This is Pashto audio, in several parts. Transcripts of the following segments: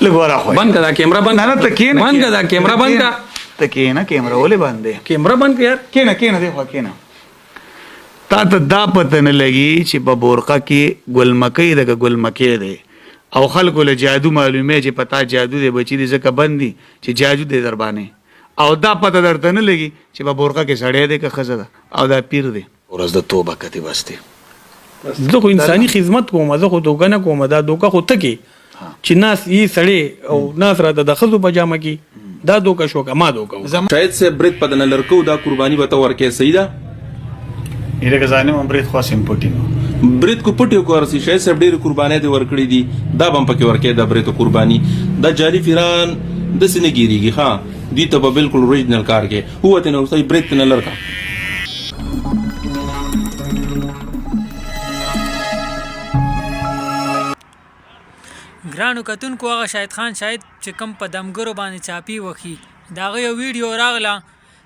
لګورا خو بند کړه کیمرا بند نه ته کېنه بند کړه کیمرا بند کړه ته کېنه کیمرا ولې بند دی کیمرا بند کړه یار کېنه دی خو کېنه تا ته دا پته نه لګي چې په بورقه کې ګلمکۍ د ګلمکۍ دی او خلکو له جادو معلومه چې پتا جادو دی بچی دې ځکه بندي چې جادو دی در باندې او دا پته درته نه لګي چې په بورقه کې سړی دی که ښځه ده او دا پیر دی ورځ د توبه کتې بس دی زه خو انساني خدمت کوم زه خو دوکه نه کوم دا دوکه خو ته کې چې ناس یې سړی او ناس را د ښځو په جامه کې دا دوکه شو که ما دوکه شاید سے برید په دنه لړکو دا قرباني به ته ورکې صحیح ده ایله که ځانې هم برید خاص امپوټینګ برید کو پټیو کورسي شاید صاحب ډېر قرباني دي ورکړي دي دا بم پکې ورکې دا برید قرباني دا جعلي فیران د سینې ګیریږي ها دي ته بالکل اوریجنل کار کې هو ته نو صحیح برید نه لړکا ګرانو کتونکو هغه شاهد خان شاید چې کم په دمګرو باندې چاپی وکي دا غو ویډیو راغله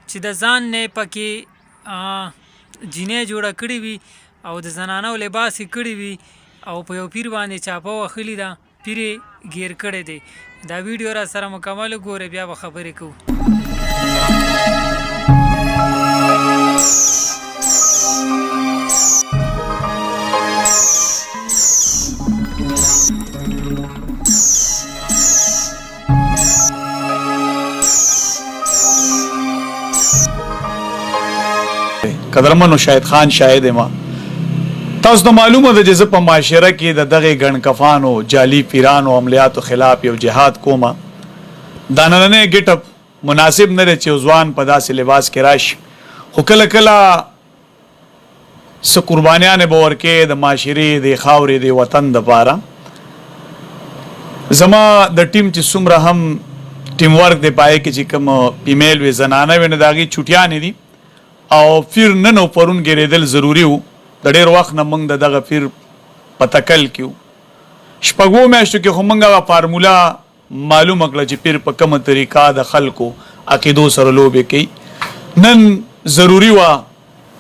چې د ځان نه پکې جینې جوړه کړې وي او د زنانو لباس کړی وي او په یو پیر باندې چاپه وخلی دا پیر گیر کړی دی دا ویډیو را سره مکمل ګوره بیا به خبرې کوو قدرمنو شاهد خان شاهد ما تاسو ته معلومه ده چې په معاشره کې د دغه ګڼکفانو جعلي پیرانو عملیاتو خلاف یو جهاد کومه دا نننی ګټ اپ مناسب نه دی چې ځوان په داسې لباس کې راشي خو کله کله څه قربانیانې به ورکې د معاشرې د خاورې د وطن دپاره زما د ټیم چې څومره هم ټیم ورک دی پای کې چې کوم فیمیل وي زنانه وي نو د هغې چوټیانې دي او پیر نن او پرون ګیرېدل ضروري وو د ډېر وخت نه موږ د دغه پیر په تکل کې وو شپږو میاشتو کې خو موږ هغه فارموله معلومه کړه چې پیر په کومه طریقه د خلکو عقیدو سره لوبې کوي نن ضروري وه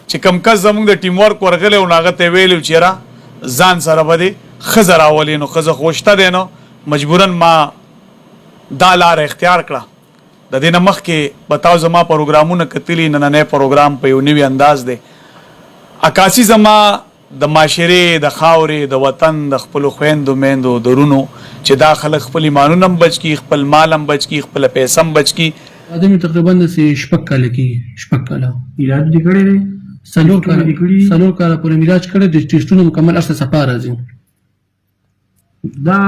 چې کم کس زموږ د ټیم ورک ورغلی او نو هغه ته یې ویلي چې یاره ځان سره به دې ښځه راولې نو ښځه خو شته دی نو مجبورا ما دا لاره اختیار کړه د دې نه مخکې به تاسو زما پروګرامونه کتلي نننی پروګرام په یو نوي انداز دی عکاسي زما د معاشرې د خاورې د وطن د خپلو خویندو میندو درونو چې دا خلک خپل ایمانونه هم بچ کړي خپل مال هم بچ کړي خپله پیسه هم بچ کړي آدمی تقریبا داسې شپږ کاله کېږي شپږ کاله علاج دې کړی دی څلور کاله پورې مې علاج کړی د ټېسټونو مکمل هر څه صفا راځي دا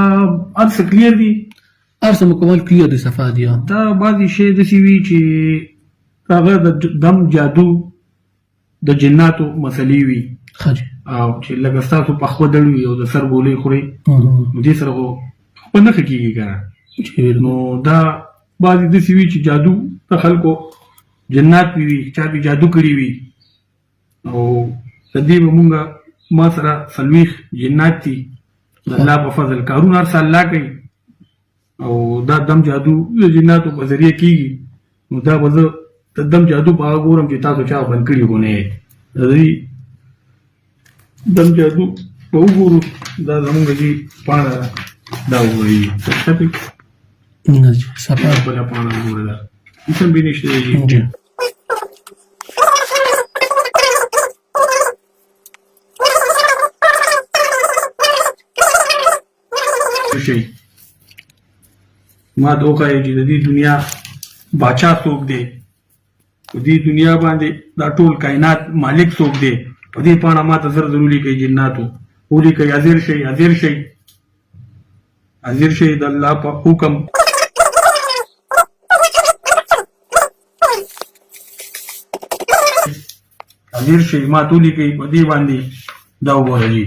هر څه کلیر دي هر څه مکمل کلیر دي صفا دي دا بعضې شی داسې وي چې هغه د دم جادو د جناتو مسلې وي او چې لکه ستاسو پخوا ډډ وي او د سر ګولۍ خورئ نو دې سره خو خپل نښه کېږي که نو دا بعضې داسې وي چې جادو د خلکو جنات وي چا دې جادو کړي وي او د دې به مونږ ما سره څلوېښت جنات دي د الله په فضل کارونه هر څه الله کوي او دا دم جادو د جناتو په ذریعه کېږي نو دا به زه د دم جادو په هغه ګورم چې تاسو چا بند کړي خو نه یې د دې دم جادو به وګورو دا زمونږ دې پاڼه دا وګورئ بله پاڼه وګوره دا هېڅ هم بې نشته دی شي ما ته وښایي چې د دې دنیا باچا څوک دی په دې دنیا باندې دا ټول کائنات مالک څوک دی په دې پاڼه ما ته زر زر ولیکئ جناتو ولیکئ حاضر شئ حاضر شئ حاضر شئ د الله په حکم حاضر شئ ما ته ولیکئ په دې باندې دا وګورئ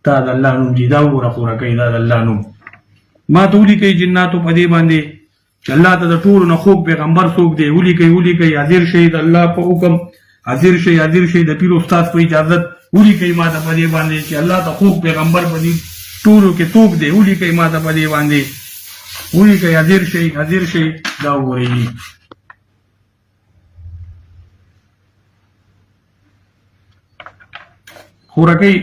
دا د الله نوم دي دا وګوره خوره کوي دا د الله نوم ما ته ولیکئ جناتو په دې باندې چې الله ته د ټولو نه خوږ پیغمبر څوک دی ولیکئ ولیکئ حاضر شئ د الله په حکم حاضر شئ د پیر استاد په اجازت ولیکئ ما ته په دې باندې چې الله ته خوږ پیغمبر په دې ټولو کې څوک دی ولیکئ ما ته په دې باندې ولیکئ حاضر شئ دا وګورئ خوره کوي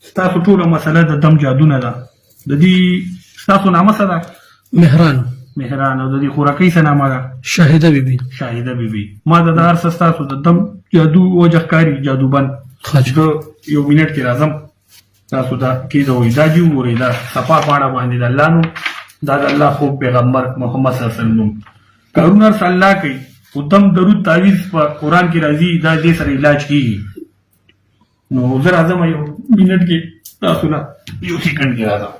ستاسو ټوله مسله د دم جادو نه ده. د دې ستاسو نامه څه ده؟ مهران مهران. او د دې خوراکۍ څه نامه ده؟ شاهده بیبي. شاهده بیبي. ما د هر څه ستاسو د دم جادو وجه ښکاري جادوبن. زه یو منټ کې راځم تاسو دا کېده وایي دا جي وګورئ دا صفا پاڼه باندې د الله نوم دا د الله خوب پیغمبر محمد صلی الله علیه وسلم نوم کارونه هر څه الله کوي خو دم درود تعویض په قرآن کې راځي دا دې سره علاج کېږي. نو زه راځم یو منټ کې تاسو نه یو سیکنډ کې راځم.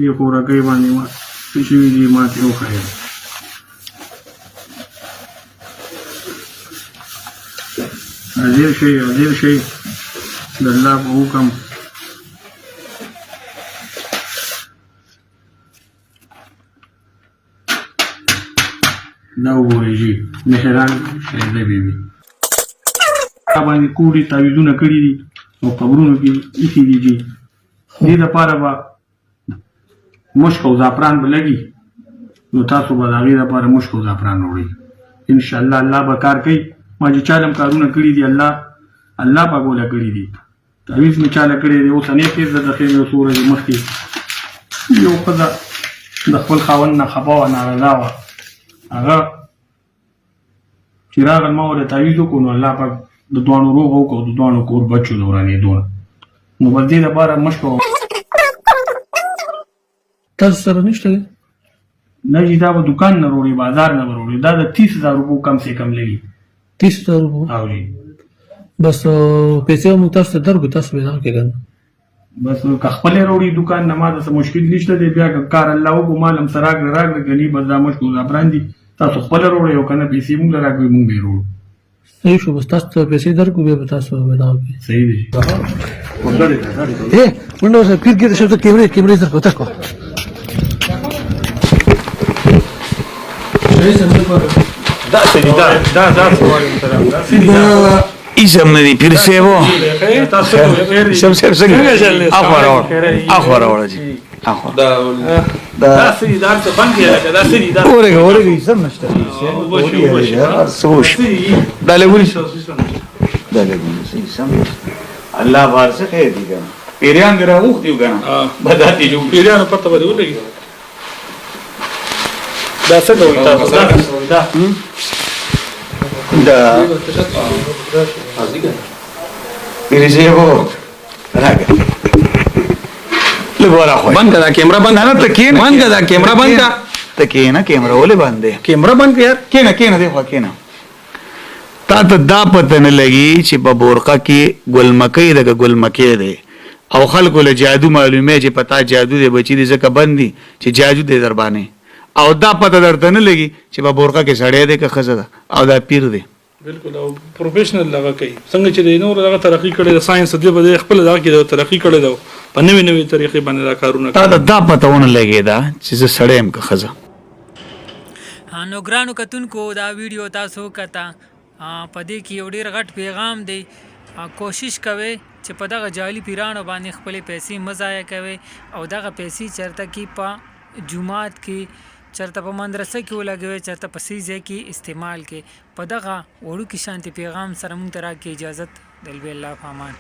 ये خوراکۍ باندې ما څه شوي دي ما ترې وښیم. حاضر شئ د الله په حکم. دا وګورئ جي مهران شاهده بیبي دا باندې کوډي تعویضونه کړي دي او قبرونو کې ایښي دي جي. دې دپاره به مشک او زعفران به لګي نو تاسو به د هغې دپاره مشک او زعفران وړئ انشاءالله. الله به کار کوي. ما چې چاله هم کارونه کړي دي الله پاک وله کړي دي. تعویض مې چاله کړی دی. اوسنۍ کیس د دخې مې یو څو ورځې مخکې یو ښځه د خپل خاوند نه خفه وه نارضا وه. هغه چې راغل ما ورته تعویض وکړو نو الله پاک د دواړو روغ وکړو د دواړو کور بچو د ورانېدو نو بس دې دپاره مشک تاسو سره نشته دی؟ نه جی دا به دکان نه وروړي بازار نه به وروړي. دا د 30,000 روپو کم سے کم لګي. 30,000 روپو؟ او جی بس پیسې مو تاسو ته درکړو تاسو به دغه کېږئ. بس که خپلې وروړي دکان نه ما ته څه مشکل نشته دی. بیا که کار الله وکړو مال هم څه راکړه ګني بس دا مشک او زعفران دي تاسو خپله وروړئ او که نه پیسې موږ له راکړئ موږ به یې وروړو. صحیح شو بس تاسو ته پیسې درکړو بیا به تاسو به دغه کړئ. صحیح دی. منډه ورسره پیر کې د شپته کیمرې درکړو تاسو ایسم ندی پیر سیبو سب سب څنګه اخوا راوړه جی اخوا دا سړي دا څه بند کړه دا سړي دا اورګه ایسم نشته سوش دا لګونی ایسم الله بارسه خیر دی کنه پیریان درا اوخ دیو کنه بداتی جو پیریانو پته بده ولګي دا څه ډول تاسو دا پیریزیبو راګه لګورا خو بند کړه کیمرا بند نه ته کین بند کړه کیمرا بند کړه ته کینا کیمرا ولې باندې کیمرا بند کړه یار کینا دی خو کینا تا ته دا پته نه لګي چې په بورقه کې ګلمکې دغه گلمکې دی او خلکو له جادو معلومه چې پتا جادو دی بچی دې ځکه بندي چې جادو دې در باندې او دا پته درته نه لګي چې په بورقه کې سړی دی که ښځه ده او دا پیر دی. بالکل او پروفیشنل لغه کوي څنګه چې د نور لغه ترقی کړي د ساينس دی په خپل لغه کې د ترقی کړي دا په نوې طریقې باندې دا کارونه تا دا پته ونه لګي دا چې زه سړی یم که ښځه. نو ګرانو کتونکو دا ویډیو تاسو کته په دې کې یو ډېر غټ پیغام دی. کوشش کوئ چې په دغه جعلي پیرانو باندې خپلې پیسې مه ضایع کوئ او دغه پیسې چېرته کې په جومات کې چېرته په مدرسه کې ولګوئ چېرته په صحیح ځای کې استعمال کې. په دغه وړوکي شانتي پیغام سره موږ ته راکړئ اجازت. دل به الله په امان.